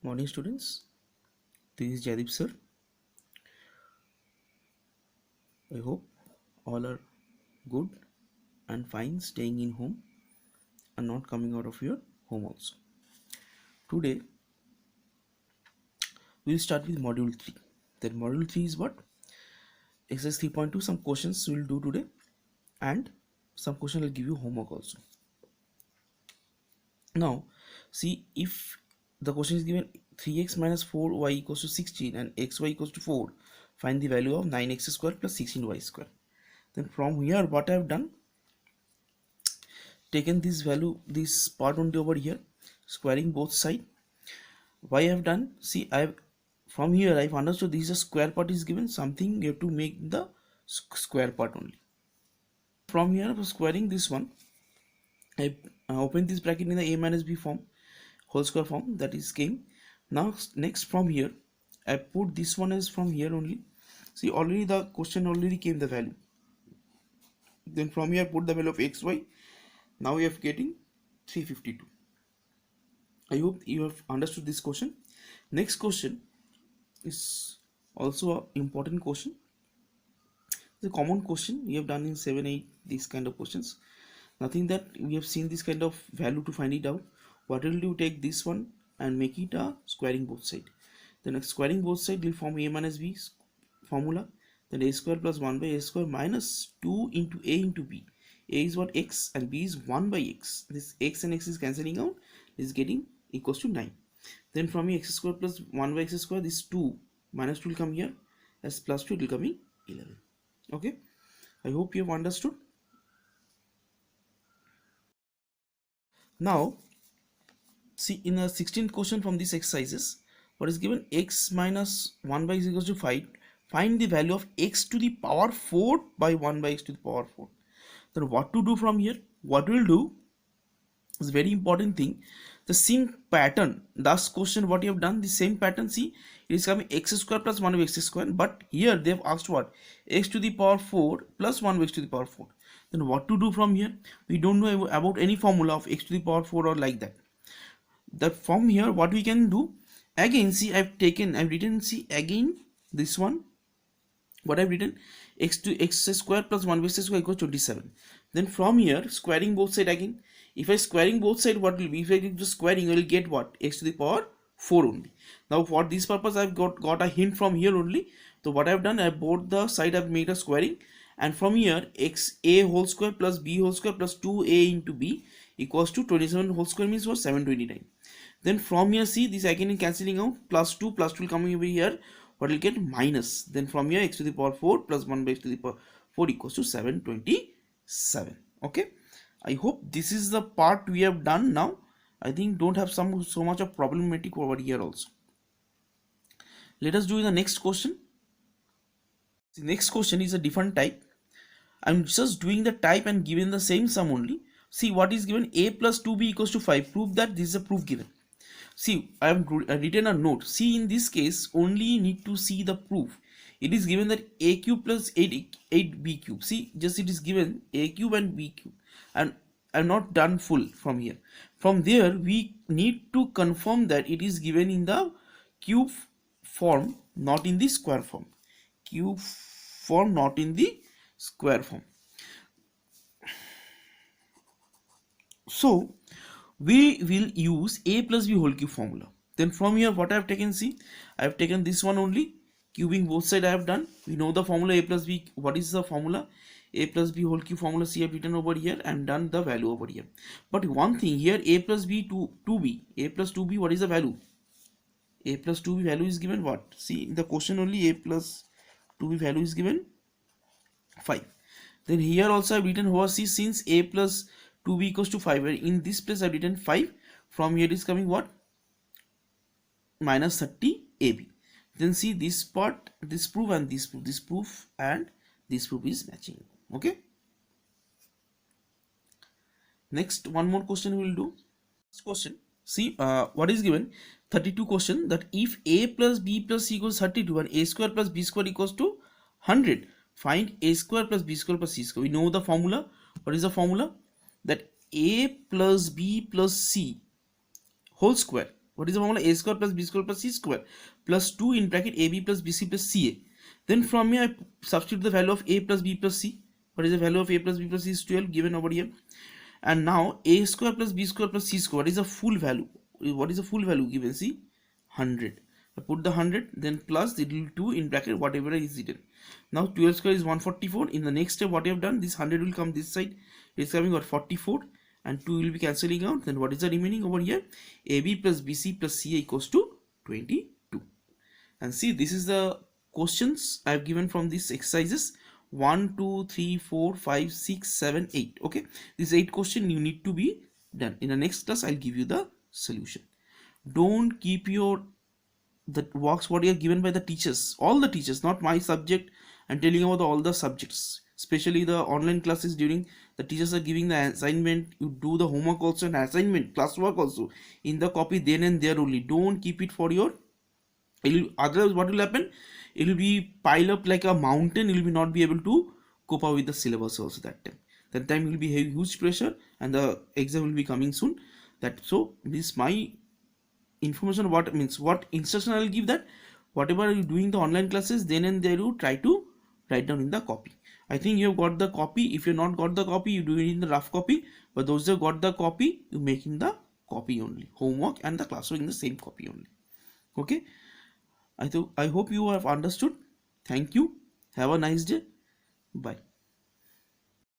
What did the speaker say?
Morning students, this is Jadip sir. I hope all are good and fine staying in home and not coming out of your home also. Today we will start with module 3. Then module 3 is what? Exercise 3.2, some questions we will do today and some question will give you homework also. Now see, if the question is given 3x minus 4y equals to 16 and xy equals to 4, find the value of 9x square plus 16y square. Then from here what I have done, taken this value, this part only over here, squaring both side. Why I have done, see, I have from here I've understood this is a square part is given, something you have to make the square part only. From here for squaring this one, I open this bracket in the a minus b form, whole square form, that is came. Now next from here I put this one as from here only. See, already the question already came the value. Then from here put the value of xy. Now we are getting 352. I hope you have understood this question. Next question is also an important question. It's a common question we have done in 7, 8, these kind of questions. Nothing that we have seen this kind of value to find it out. What will you take this one and make it a squaring both side. The next squaring both side will form a minus b formula. Then a square plus 1 by a square minus 2 into a into b. A is what? X, and b is 1 by x. This x and x is cancelling out. This is getting equals to 9. Then from here x square plus 1 by x square, this 2 minus 2 will come here, as plus 2 it will come in 11. Okay, I hope you have understood. Now see, in the 16th question from these exercises, what is given? X minus 1 by x equals to 5. Find the value of x to the power 4 by 1 by x to the power 4. Then what to do from here? What we'll do is very important thing. The same pattern, last question what you have done, the same pattern. See, it is coming x square plus 1 by x square, but here they have asked what? X to the power 4 plus 1 by x to the power 4. Then what to do from here? We don't know about any formula of x to the power 4 or like that. That from here what we can do, again see, I've written, see, again this one, what I've written, x to x square plus 1 by x square equals 27. Then from here squaring both side again. If I squaring both side, what will be? If I do squaring, I will get what? X to the power 4 only. Now for this purpose I've got a hint from here only. So what I've done, I both the side I've made a squaring, and from here x a whole square plus b whole square plus 2a into b equals to 27 whole square means what? 729. Then from here see, this again cancelling out, plus 2 will come over here, what will get? Minus. Then from here x to the power 4 plus 1 by x to the power 4 equals to 727. Okay, I hope this is the part we have done. Now I think don't have so much of problematic over here also. Let us do the next question. The next question is a different type. I'm just doing the type and given the same sum only. See, what is given? A plus 2b equals to 5. Prove that. This is a proof given. See, I have written a note. See, in this case only need to see the proof. It is given that a cube plus 8b cube. See, just it is given a cube and b cube, and I'm not done full from here. From there we need to confirm that it is given in the cube form, not in the square form. Cube form, not in the square form. So we will use a plus b whole cube formula. Then from here what I have taken, see, I have taken this one only, cubing both side I have done. We know the formula a plus b. What is the formula? A plus b whole cube formula. See, I have written over here and done the value over here. But one thing here, a plus b to 2b, a plus 2b, what is the value? A plus 2b value is given what? See, in the question only a plus 2b value is given 5. Then here also I have written over, see, since a plus 2b equals to 5, in this place I have written 5. From here it is coming what? Minus 30 ab. Then see, this part, this proof and this proof and this proof is matching. Okay, next one more question we will do. This question, see, what is given? 32 question, that if a plus b plus c equals 32 and a square plus b square equals to 100, find a square plus b square plus c square. We know the formula. What is the formula? That a plus b plus c whole square What is the formula? A square plus B square plus C square plus 2 in bracket AB plus BC plus CA. Then from here I substitute the value of A plus B plus C. What is the value of A plus B plus C is 12 given over here. And now A square plus B square plus C square, what is the full value? What is the full value given? See, 100. I put the 100, then plus the 2 in bracket whatever is written. Now 12 square is 144. In the next step, what you have done, this 100 will come this side. It's coming out 44 and 2 will be cancelling out. Then what is the remaining over here? AB plus BC plus CA equals to 22. And see, this is the questions I have given from these exercises. 1 2 3 4 5 6 7 8. Okay, this 8 question you need to be done. In the next class I'll give you the solution. Don't keep your the works what you are given by the teachers, all the teachers, not my subject. I'm telling about all the subjects, especially the online classes. During the teachers are giving the assignment, you do the homework also and assignment classwork also in the copy then and there only. Don't keep it for your, otherwise what will happen, it will be pile up like a mountain. You will be not be able to cope up with the syllabus also. That time will be huge pressure and the exam will be coming soon. That, so this my information, what means, what instruction I will give, that whatever you doing the online classes then and there you try to write down in the copy. I think you have got the copy. If you not got the copy, you do it in the rough copy, but those who got the copy, you make in the copy only, homework and the classwork in the same copy only. Okay, I hope you have understood. Thank you. Have a nice day. Bye.